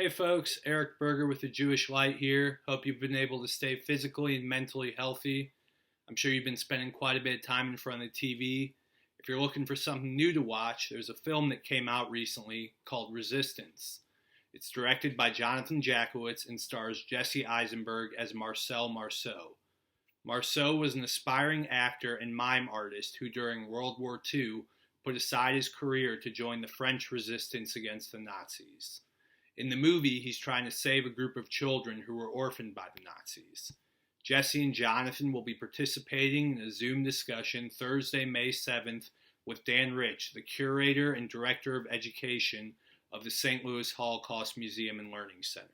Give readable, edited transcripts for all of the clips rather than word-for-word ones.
Hey folks, Eric Berger with the Jewish Light here. Hope you've been able to stay physically and mentally healthy. I'm sure you've been spending quite a bit of time in front of the TV. If you're looking for something new to watch, there's a film that came out recently called Resistance. It's directed by Jonathan Jakubowicz and stars Jesse Eisenberg as Marcel Marceau. Marceau was an aspiring actor and mime artist who during World War II put aside his career to join the French resistance against the Nazis. In the movie, he's trying to save a group of children who were orphaned by the Nazis. Jesse and Jonathan will be participating in a Zoom discussion Thursday, May 7th with Dan Reich, the curator and director of education of the St. Louis Holocaust Museum and Learning Center.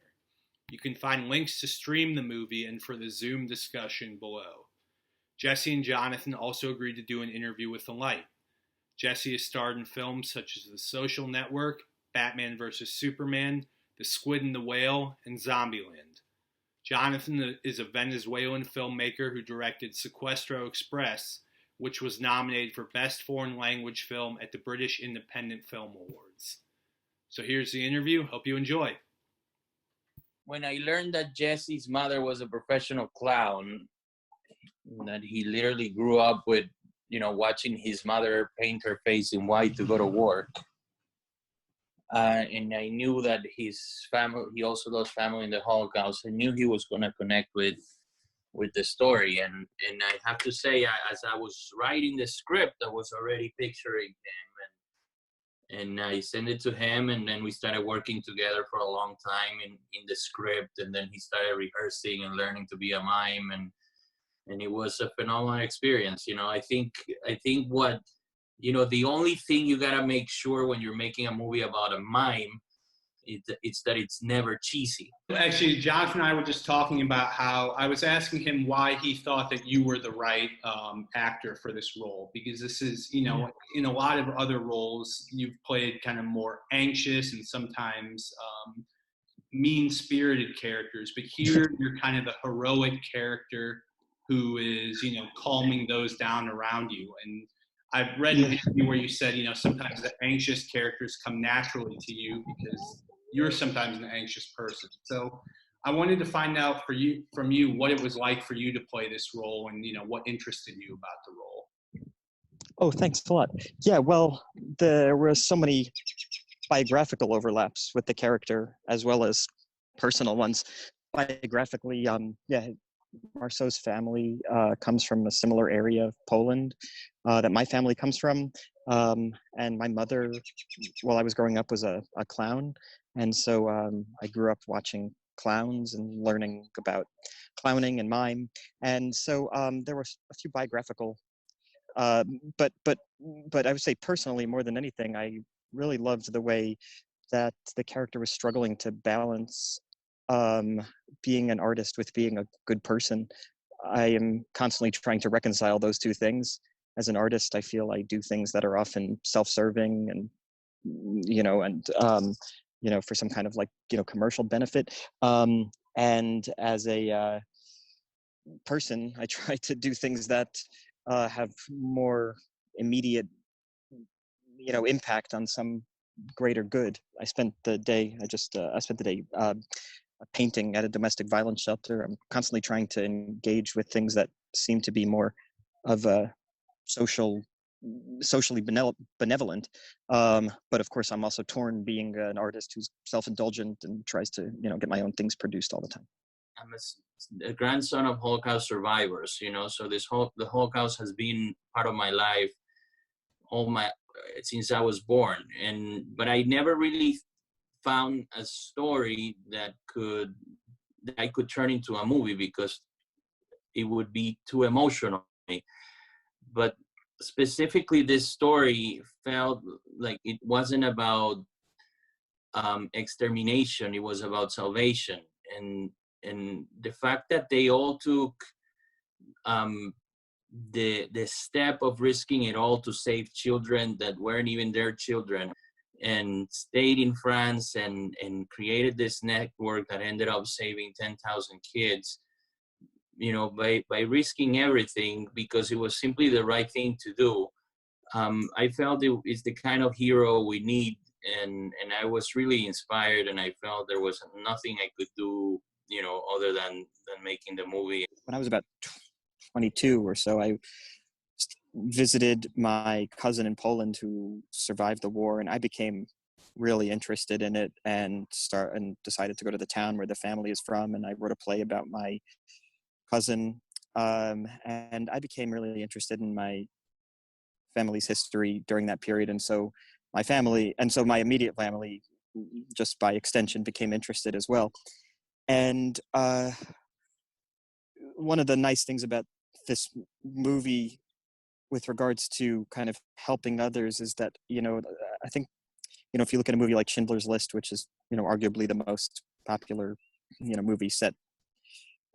You can find links to stream the movie and for the Zoom discussion below. Jesse and Jonathan also agreed to do an interview with The Light. Jesse has starred in films such as The Social Network, Batman vs. Superman, The Squid and the Whale, and Zombieland. Jonathan is a Venezuelan filmmaker who directed Sequestro Express, which was nominated for Best Foreign Language Film at the British Independent Film Awards. So here's the interview. Hope you enjoy. When I learned that Jesse's mother was a professional clown, that he literally grew up with, watching his mother paint her face in white to go to work. And I knew that his family, he also lost family in the Holocaust. I knew he was going to connect with the story. And I have to say, as I was writing the script, I was already picturing him. And I sent it to him, and then we started working together for a long time in the script. And then he started rehearsing and learning to be a mime. And it was a phenomenal experience. I think what, the only thing you gotta make sure when you're making a movie about a mime, it's that it's never cheesy. Actually, Jonathan and I were just talking about how I was asking him why he thought that you were the right actor for this role, because this is, in a lot of other roles, you've played kind of more anxious and sometimes mean-spirited characters, but here you're kind of the heroic character who is, calming those down around you. And I've read an interview where you said, sometimes the anxious characters come naturally to you because you're sometimes an anxious person. So I wanted to find out from you what it was like for you to play this role and, what interested you about the role. Oh, thanks a lot. Yeah, well, there were so many biographical overlaps with the character as well as personal ones. Biographically, Marceau's family comes from a similar area of Poland that my family comes from. And my mother, while I was growing up, was a clown. And so I grew up watching clowns and learning about clowning and mime. And so there were a few biographical, but I would say personally, more than anything, I really loved the way that the character was struggling to balance being an artist with being a good person. I am constantly trying to reconcile those two things. As an artist, I feel I do things that are often self-serving and, for some kind of commercial benefit. And as a person, I try to do things that have more immediate, impact on some greater good. I spent the day painting at a domestic violence shelter. I'm constantly trying to engage with things that seem to be more of a socially benevolent. But of course, I'm also torn being an artist who's self-indulgent and tries to, get my own things produced all the time. I'm a grandson of Holocaust survivors, so the Holocaust has been part of my life since I was born. But I never really found a story that I could turn into a movie because it would be too emotional. But specifically, this story felt like it wasn't about extermination; it was about salvation. And the fact that they all took the step of risking it all to save children that weren't even their children, and stayed in France and created this network that ended up saving 10,000 kids, by risking everything because it was simply the right thing to do. I felt it's the kind of hero we need and I was really inspired, and I felt there was nothing I could do, other than making the movie. When I was about 22 or so, I visited my cousin in Poland who survived the war, and I became really interested in it and decided to go to the town where the family is from, and I wrote a play about my cousin, and I became really interested in my family's history during that period, and so my immediate family, just by extension, became interested as well. And one of the nice things about this movie with regards to kind of helping others is that, I think, if you look at a movie like Schindler's List, which is, arguably the most popular, movie set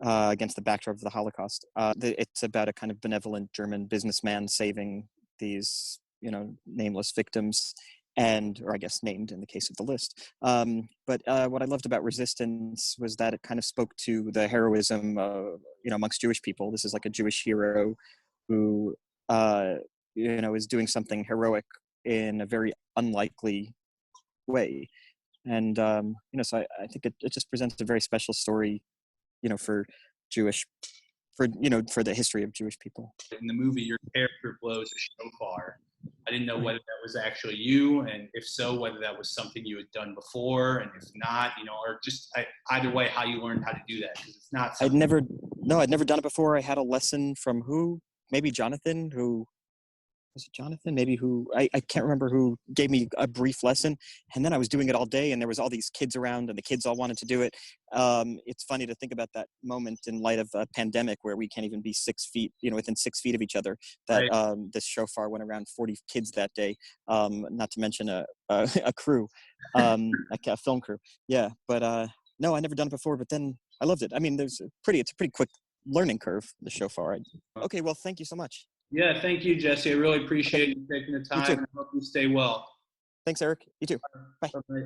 against the backdrop of the Holocaust, it's about a kind of benevolent German businessman saving these, nameless victims, or I guess named in the case of the list. But what I loved about Resistance was that it kind of spoke to the heroism, amongst Jewish people. This is like a Jewish hero who, is doing something heroic in a very unlikely way. And, so I think it just presents a very special story, for the history of Jewish people. In the movie, your character blows a shofar. I didn't know whether that was actually you, and if so, whether that was something you had done before, and if not, or just either way, how you learned how to do that, because it's not something... I'd never done it before. I had a lesson from maybe Jonathan, was it Jonathan? Maybe I can't remember who gave me a brief lesson. And then I was doing it all day, and there was all these kids around, and the kids all wanted to do it. It's funny to think about that moment in light of a pandemic where we can't even be 6 feet, within 6 feet of each other, that Right. This shofar went around 40 kids that day, not to mention a crew, a film crew. Yeah, but no, I never done it before, but then I loved it. I mean, it's a pretty quick learning curve, the shofar. Okay, well, thank you so much. Yeah, thank you, Jesse. I really appreciate you taking the time, and I hope you stay well. Thanks, Eric. You too. Bye. Bye-bye.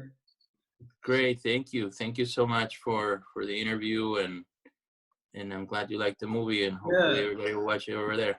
Great, thank you so much for the interview, and I'm glad you liked the movie, and hopefully everybody will watch it over there.